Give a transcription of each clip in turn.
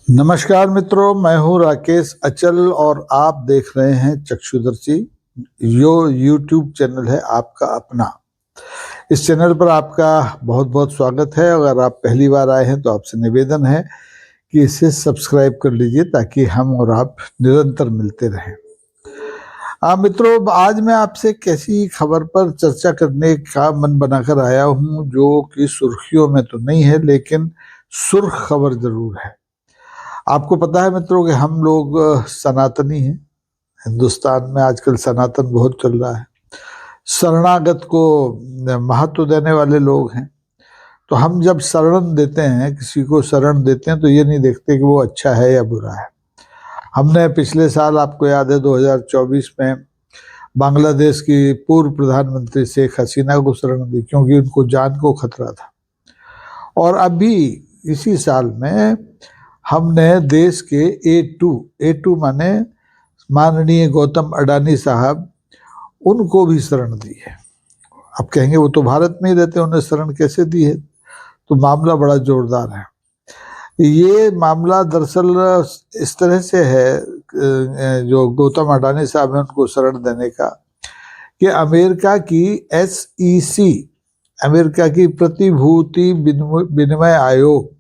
नमस्कार मित्रों, मैं हूं राकेश अचल और आप देख रहे हैं चक्षुदर्शी। यो यूट्यूब चैनल है आपका अपना। इस चैनल पर आपका बहुत बहुत स्वागत है। अगर आप पहली बार आए हैं तो आपसे निवेदन है कि इसे सब्सक्राइब कर लीजिए ताकि हम और आप निरंतर मिलते रहें। मित्रों, आज मैं आपसे कैसी खबर पर चर्चा करने का मन बनाकर आया हूं जो कि सुर्खियों में तो नहीं है लेकिन सुर्ख खबर जरूर है। आपको पता है मित्रों कि हम लोग सनातनी हैं। हिंदुस्तान में आजकल सनातन बहुत चल रहा है। शरणागत को महत्व देने वाले लोग हैं। तो हम जब शरण देते हैं, किसी को शरण देते हैं, तो ये नहीं देखते कि वो अच्छा है या बुरा है। हमने पिछले साल, आपको याद है, 2024 में बांग्लादेश की पूर्व प्रधानमंत्री शेख हसीना को शरण दी क्योंकि उनको जान को खतरा था। और अभी इसी साल में हमने देश के ए टू माने माननीय गौतम अडानी साहब, उनको भी शरण दी है। अब कहेंगे वो तो भारत में ही रहते, उन्हें शरण कैसे दी है? तो मामला बड़ा जोरदार है। ये मामला दरअसल इस तरह से है, जो गौतम अडानी साहब है उनको शरण देने का, कि अमेरिका की SEC, अमेरिका की प्रतिभूति विनिमय आयोग,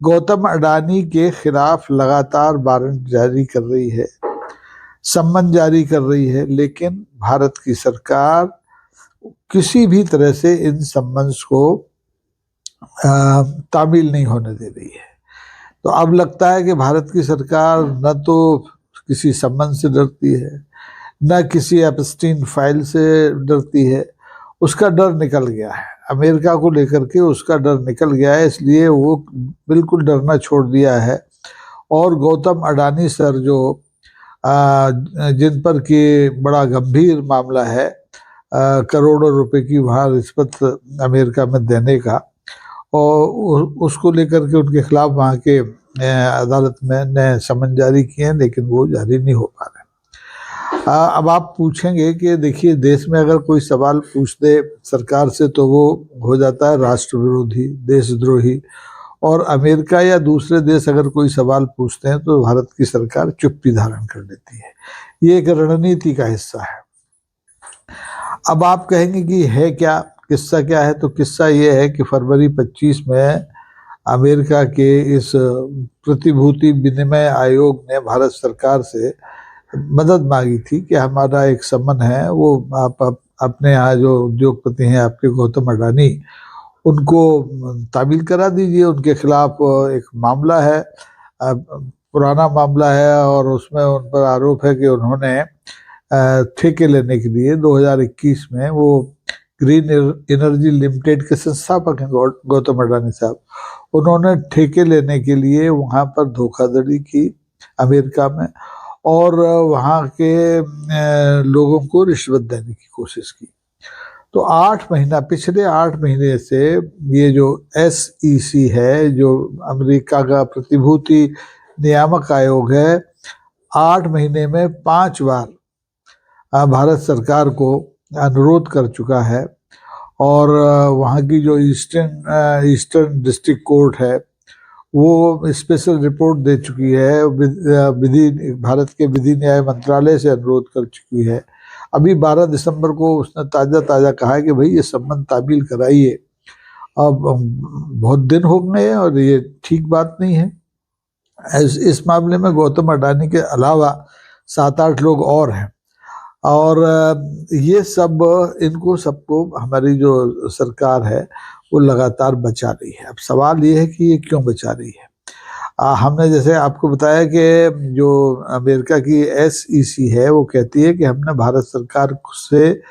गौतम अडानी के खिलाफ लगातार वारंट जारी कर रही है, सम्मन जारी कर रही है, लेकिन भारत की सरकार किसी भी तरह से इन सम्मन्स को तामील नहीं होने दे रही है। तो अब लगता है कि भारत की सरकार न तो किसी सम्मन से डरती है, न किसी एप्स्टीन फाइल से डरती है। उसका डर निकल गया है, अमेरिका को लेकर के उसका डर निकल गया है, इसलिए वो बिल्कुल डरना छोड़ दिया है। और गौतम अडानी सर जो जिन पर कि बड़ा गंभीर मामला है, करोड़ों रुपए की वहाँ रिश्वत अमेरिका में देने का, और उसको लेकर के उनके खिलाफ वहाँ के अदालत में ने समन जारी किए हैं, लेकिन वो जारी नहीं हो पा रहे। अब आप पूछेंगे कि देखिए, देश में अगर कोई सवाल पूछ दे सरकार से तो वो हो जाता है राष्ट्र विरोधी, देशद्रोही। और अमेरिका या दूसरे देश अगर कोई सवाल पूछते हैं तो भारत की सरकार चुप्पी धारण कर लेती है। ये एक रणनीति का हिस्सा है। अब आप कहेंगे कि है क्या, किस्सा क्या है? तो किस्सा ये है कि फरवरी 25 में अमेरिका के इस प्रतिभूति विनिमय आयोग ने भारत सरकार से मदद मांगी थी कि हमारा एक सम्मन है, वो आप अपने यहाँ जो उद्योगपति हैं आपके गौतम अडानी, उनको तामील करा दीजिए। उनके खिलाफ एक मामला है, पुराना मामला है, और उसमें उन पर आरोप है कि उन्होंने ठेके लेने के लिए 2021 में, वो ग्रीन एनर्जी लिमिटेड के संस्थापक हैं गौतम अडानी साहब, उन्होंने ठेके लेने के लिए वहाँ पर धोखाधड़ी की अमेरिका में, और वहाँ के लोगों को रिश्वत देने की कोशिश की। तो पिछले 8 महीने से ये जो SEC है, जो अमेरिका का प्रतिभूति नियामक आयोग है, 8 महीने में 5 बार भारत सरकार को अनुरोध कर चुका है। और वहाँ की जो ईस्टर्न डिस्ट्रिक्ट कोर्ट है वो स्पेशल रिपोर्ट दे चुकी है, भारत के विधि न्याय मंत्रालय से अनुरोध कर चुकी है। अभी 12 दिसंबर को उसने ताज़ा कहा है कि भाई ये सम्मन तामील कराइए। अब बहुत दिन हो गए हैं और ये ठीक बात नहीं है। इस मामले में गौतम अडानी के अलावा 7-8 लोग और हैं, और ये सब, इनको सबको हमारी जो सरकार है वो लगातार बचा रही है। अब सवाल ये है कि ये क्यों बचा रही है? हमने जैसे आपको बताया कि जो अमेरिका की SEC है वो कहती है कि हमने भारत सरकार से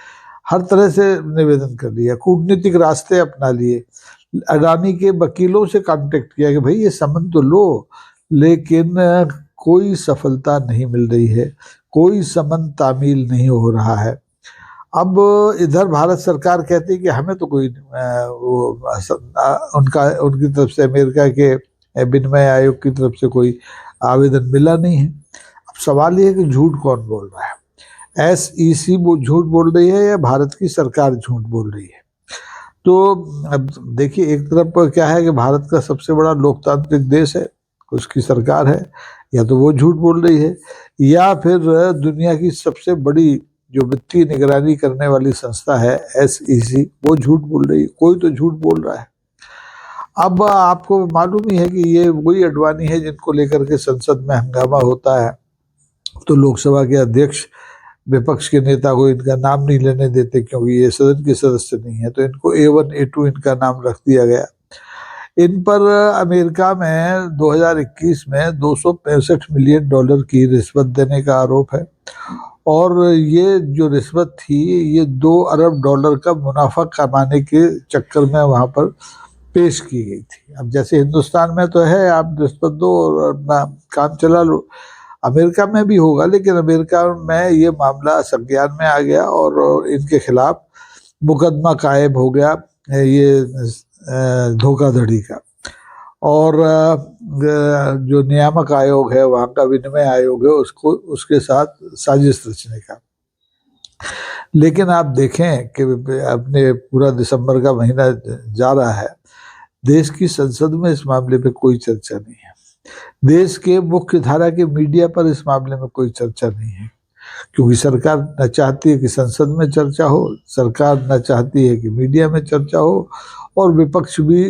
हर तरह से निवेदन कर लिया, कूटनीतिक रास्ते अपना लिए, अडानी के वकीलों से कांटेक्ट किया कि भाई ये सम्मन तो लो, लेकिन कोई सफलता नहीं मिल रही है, कोई सम्मन तामील नहीं हो रहा है। अब इधर भारत सरकार कहती है कि हमें तो कोई उनकी तरफ से, अमेरिका के विनिमय आयोग की तरफ से कोई आवेदन मिला नहीं है। अब सवाल ये है कि झूठ कौन बोल रहा है? SEC वो झूठ बोल रही है या भारत की सरकार झूठ बोल रही है? तो अब देखिए, एक तरफ क्या है कि भारत का सबसे बड़ा लोकतांत्रिक देश है, उसकी सरकार है, या तो वो झूठ बोल रही है, या फिर दुनिया की सबसे बड़ी जो वित्तीय निगरानी करने वाली संस्था है SEC, वो झूठ बोल रही है। कोई तो झूठ बोल रहा है। अब आपको मालूम ही है कि ये वही अडवाणी है जिनको लेकर के संसद में हंगामा होता है, तो लोकसभा के अध्यक्ष विपक्ष के नेता को इनका नाम नहीं लेने देते, क्योंकि ये सदन के सदस्य नहीं है, तो इनको A1 A2 इनका नाम रख दिया गया। इन पर अमेरिका में 2021 में $265 मिलियन की रिश्वत देने का आरोप है, और ये जो रिश्वत थी ये $2 अरब का मुनाफा कमाने के चक्कर में वहां पर पेश की गई थी। अब जैसे हिंदुस्तान में तो है आप रिश्वत दो और अपना काम चला लो, अमेरिका में भी होगा, लेकिन अमेरिका में ये मामला संज्ञान में आ गया और इनके खिलाफ मुकदमा कायम हो गया ये धोखाधड़ी का। और जो नियामक आयोग है, वहाँ का विनिमय आयोग है, उसको उसके साथ साजिश रचने का। लेकिन आप देखें कि अपने पूरा दिसंबर का महीना जा रहा है, देश की संसद में इस मामले पे कोई चर्चा नहीं है, देश के मुख्य धारा के मीडिया पर इस मामले में कोई चर्चा नहीं है, क्योंकि सरकार न चाहती है कि संसद में चर्चा हो, सरकार न चाहती है कि मीडिया में चर्चा हो, और विपक्ष भी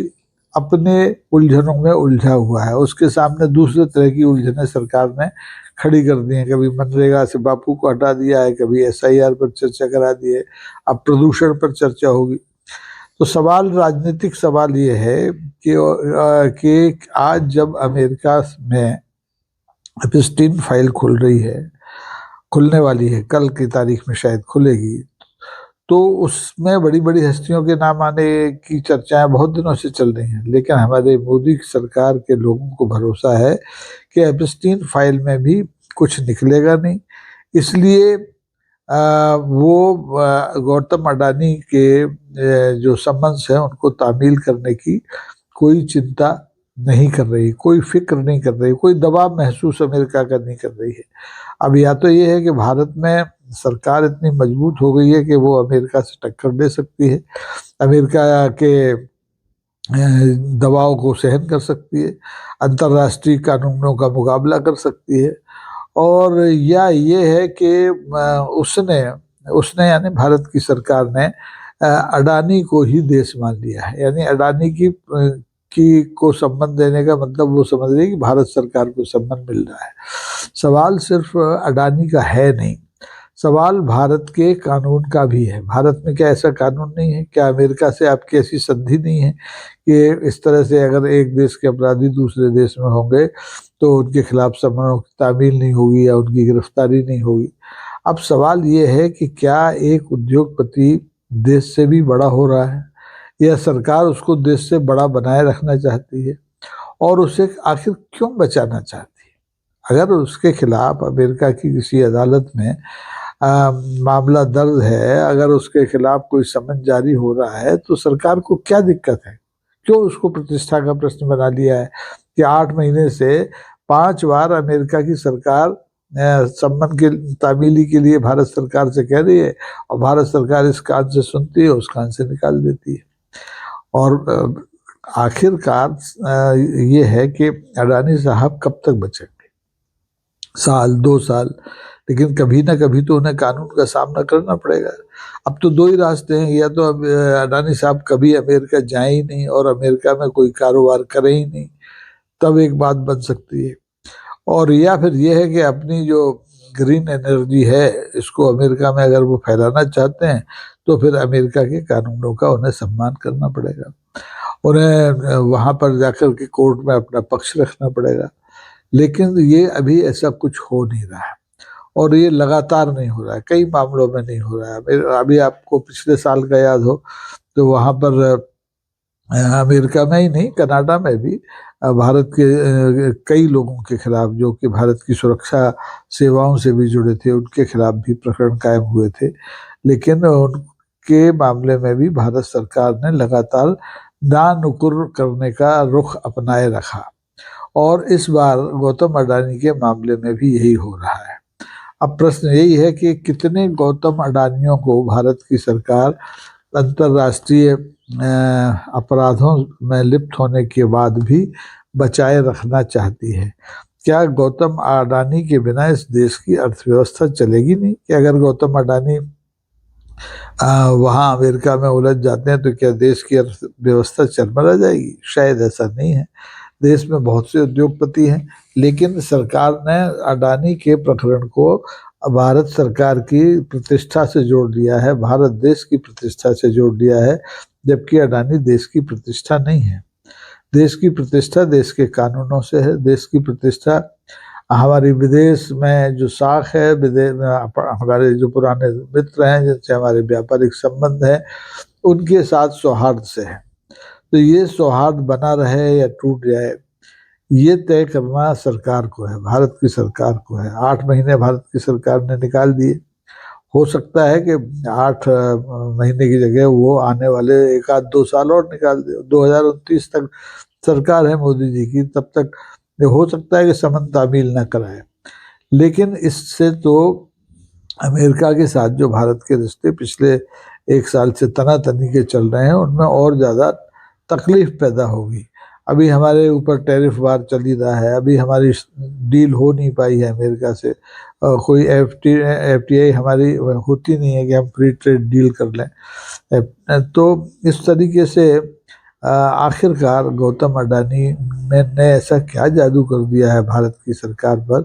अपने उलझनों में उलझा हुआ है। उसके सामने दूसरे तरह की उलझनें सरकार ने खड़ी कर दी हैं। कभी मनरेगा से बापू को हटा दिया है, कभी SIR पर चर्चा करा दी है, अब प्रदूषण पर चर्चा होगी। तो सवाल, राजनीतिक सवाल ये है कि आज जब अमेरिका में एप्स्टीन फाइल खुलने वाली है, कल की तारीख में शायद खुलेगी, तो उसमें बड़ी बड़ी हस्तियों के नाम आने की चर्चाएं बहुत दिनों से चल रही हैं। लेकिन हमारे मोदी सरकार के लोगों को भरोसा है कि एप्स्टीन फाइल में भी कुछ निकलेगा नहीं, इसलिए वो गौतम अडानी के जो संबंध है उनको तामील करने की कोई चिंता नहीं कर रही, कोई फिक्र नहीं कर रही, कोई दबाव महसूस अमेरिका का नहीं कर रही है। अब या तो ये है कि भारत में सरकार इतनी मजबूत हो गई है कि वो अमेरिका से टक्कर दे सकती है, अमेरिका के दबाव को सहन कर सकती है, अंतर्राष्ट्रीय कानूनों का मुकाबला कर सकती है, और या ये है कि उसने यानी भारत की सरकार ने अडानी को ही देश मान लिया है। यानी अडानी की को संबंध देने का मतलब वो समझ रही है कि भारत सरकार को संबंध मिल रहा है। सवाल सिर्फ अडानी का है नहीं, सवाल भारत के कानून का भी है। भारत में क्या ऐसा कानून नहीं है? क्या अमेरिका से आपकी ऐसी संधि नहीं है कि इस तरह से अगर एक देश के अपराधी दूसरे देश में होंगे तो उनके खिलाफ समनों की तामील नहीं होगी या उनकी गिरफ्तारी नहीं होगी? अब सवाल ये है कि क्या एक उद्योगपति देश से भी बड़ा हो रहा है, या सरकार उसको देश से बड़ा बनाए रखना चाहती है, और उसे आखिर क्यों बचाना चाहती है? अगर उसके खिलाफ अमेरिका की किसी अदालत में मामला दर्ज है, अगर उसके खिलाफ कोई समन जारी हो रहा है, तो सरकार को क्या दिक्कत है? क्यों उसको प्रतिष्ठा का प्रश्न बना लिया है कि 8 महीने से 5 बार अमेरिका की सरकार सम्मन के तामीली के लिए भारत सरकार से कह रही है, और भारत सरकार इस कान से सुनती है, उस कान से निकाल देती है। और आखिरकार ये है कि अडानी साहब कब तक बचेंगे? साल 2 साल, लेकिन कभी ना कभी तो उन्हें कानून का सामना करना पड़ेगा। अब तो 2 ही रास्ते हैं, या तो अब अडानी साहब कभी अमेरिका जाए ही नहीं और अमेरिका में कोई कारोबार करे ही नहीं, तब एक बात बन सकती है, और या फिर ये है कि अपनी जो ग्रीन एनर्जी है इसको अमेरिका में अगर वो फैलाना चाहते हैं, तो फिर अमेरिका के कानूनों का उन्हें सम्मान करना पड़ेगा, उन्हें वहाँ पर जाकर के कोर्ट में अपना पक्ष रखना पड़ेगा। लेकिन ये अभी ऐसा कुछ हो नहीं रहा है, और ये लगातार नहीं हो रहा है, कई मामलों में नहीं हो रहा है। अभी आपको पिछले साल का याद हो तो वहाँ पर अमेरिका में ही नहीं, कनाडा में भी भारत के कई लोगों के खिलाफ, जो कि भारत की सुरक्षा सेवाओं से भी जुड़े थे, उनके खिलाफ भी प्रकरण कायम हुए थे। लेकिन उनके मामले में भी भारत सरकार ने लगातार नानुकुर करने का रुख अपनाए रखा, और इस बार गौतम अडानी के मामले में भी यही हो रहा है। अब प्रश्न यही है कि कितने गौतम अडानियों को भारत की सरकार अंतर्राष्ट्रीय अपराधों में लिप्त होने के बाद भी बचाए रखना चाहती है। क्या गौतम अडानी के बिना इस देश की अर्थव्यवस्था चलेगी नहीं? कि अगर गौतम अडानी वहाँ अमेरिका में उलझ जाते हैं तो क्या देश की अर्थव्यवस्था चरमरा जाएगी? शायद ऐसा नहीं है। देश में बहुत से उद्योगपति हैं, लेकिन सरकार ने अडानी के प्रकरण को भारत सरकार की प्रतिष्ठा से जोड़ दिया है, भारत देश की प्रतिष्ठा से जोड़ दिया है, जबकि अडानी देश की प्रतिष्ठा नहीं है। देश की प्रतिष्ठा देश के कानूनों से है। देश की प्रतिष्ठा हमारी विदेश में जो साख है, विदेश में हमारे जो पुराने मित्र हैं जिनसे हमारे व्यापारिक संबंध है, उनके साथ सौहार्द से है। तो ये सौहार्द बना रहे या टूट जाए, ये तय करना सरकार को है, भारत की सरकार को है। 8 महीने भारत की सरकार ने निकाल दिए। हो सकता है कि 8 महीने की जगह वो आने वाले 1-2 साल और निकाल दे। 2029 तक सरकार है मोदी जी की, तब तक हो सकता है कि समन तामील न कराए। लेकिन इससे तो अमेरिका के साथ जो भारत के रिश्ते पिछले 1 साल से तनातनी के चल रहे हैं, उनमें और ज़्यादा तकलीफ पैदा होगी। अभी हमारे ऊपर टैरिफ वार चल ही रहा है, अभी हमारी डील हो नहीं पाई है अमेरिका से। कोई FTA हमारी होती नहीं है कि हम फ्री ट्रेड डील कर लें। तो इस तरीके से आखिरकार गौतम अडानी ने ऐसा क्या जादू कर दिया है भारत की सरकार पर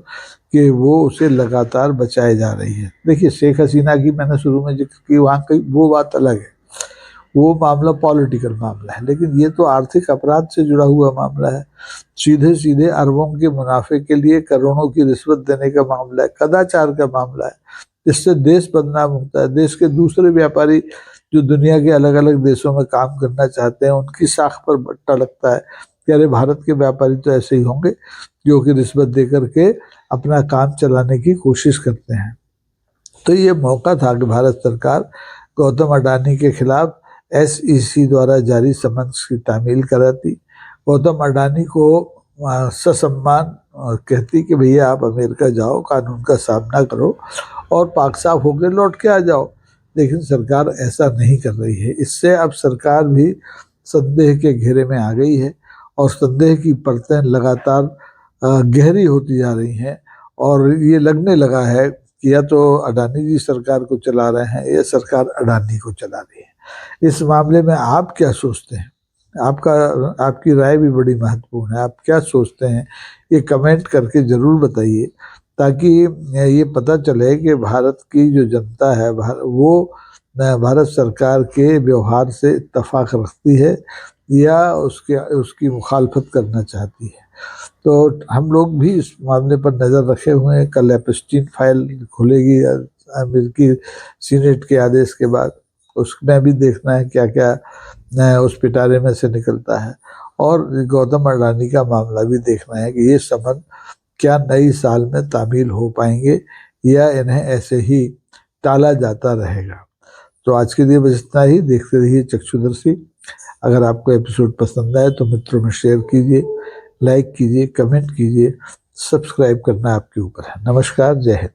कि वो उसे लगातार बचाए जा रही है। देखिए, शेख हसीना की मैंने शुरू में जिक्र की, वहाँ की वो बात अलग है, वो मामला पॉलिटिकल मामला है, लेकिन ये तो आर्थिक अपराध से जुड़ा हुआ मामला है। सीधे सीधे अरबों के मुनाफे के लिए करोड़ों की रिश्वत देने का मामला है, कदाचार का मामला है। इससे देश बदनाम होता है। देश के दूसरे व्यापारी जो दुनिया के अलग अलग देशों में काम करना चाहते हैं, उनकी साख पर बट्टा लगता है कि अरे भारत के व्यापारी तो ऐसे ही होंगे जो कि रिश्वत दे करके अपना काम चलाने की कोशिश करते हैं। तो ये मौका था कि भारत सरकार गौतम अडानी के खिलाफ SEC द्वारा जारी समन्स की तामील कराती, गौतम अडानी को ससम्मान कहती कि भैया आप अमेरिका जाओ, कानून का सामना करो और पाक साफ होकर लौट के आ जाओ। लेकिन सरकार ऐसा नहीं कर रही है। इससे अब सरकार भी संदेह के घेरे में आ गई है और संदेह की परतें लगातार गहरी होती जा रही हैं और ये लगने लगा है कि या तो अडानी जी सरकार को चला रहे हैं या सरकार अडानी को चला रही है। इस मामले में आप क्या सोचते हैं? आपकी राय भी बड़ी महत्वपूर्ण है। आप क्या सोचते हैं, ये कमेंट करके ज़रूर बताइए, ताकि ये पता चले कि भारत की जो जनता है वो भारत सरकार के व्यवहार से इत्तेफाक रखती है या उसकी मुखालफत करना चाहती है। तो हम लोग भी इस मामले पर नज़र रखे हुए हैं। कल एप्स्टीन फाइल खुलेगी अमेरिकी सीनेट के आदेश के बाद, उसमें भी देखना है क्या क्या उस पिटारे में से निकलता है, और गौतम अडानी का मामला भी देखना है कि ये संबंध क्या नई साल में तामील हो पाएंगे या इन्हें ऐसे ही टाला जाता रहेगा। तो आज के लिए बस इतना ही। देखते रहिए चक्षुदर्शी। अगर आपको एपिसोड पसंद आए तो मित्रों में शेयर कीजिए, लाइक कीजिए, कमेंट कीजिए, सब्सक्राइब करना आपके ऊपर है। नमस्कार, जय हिंद।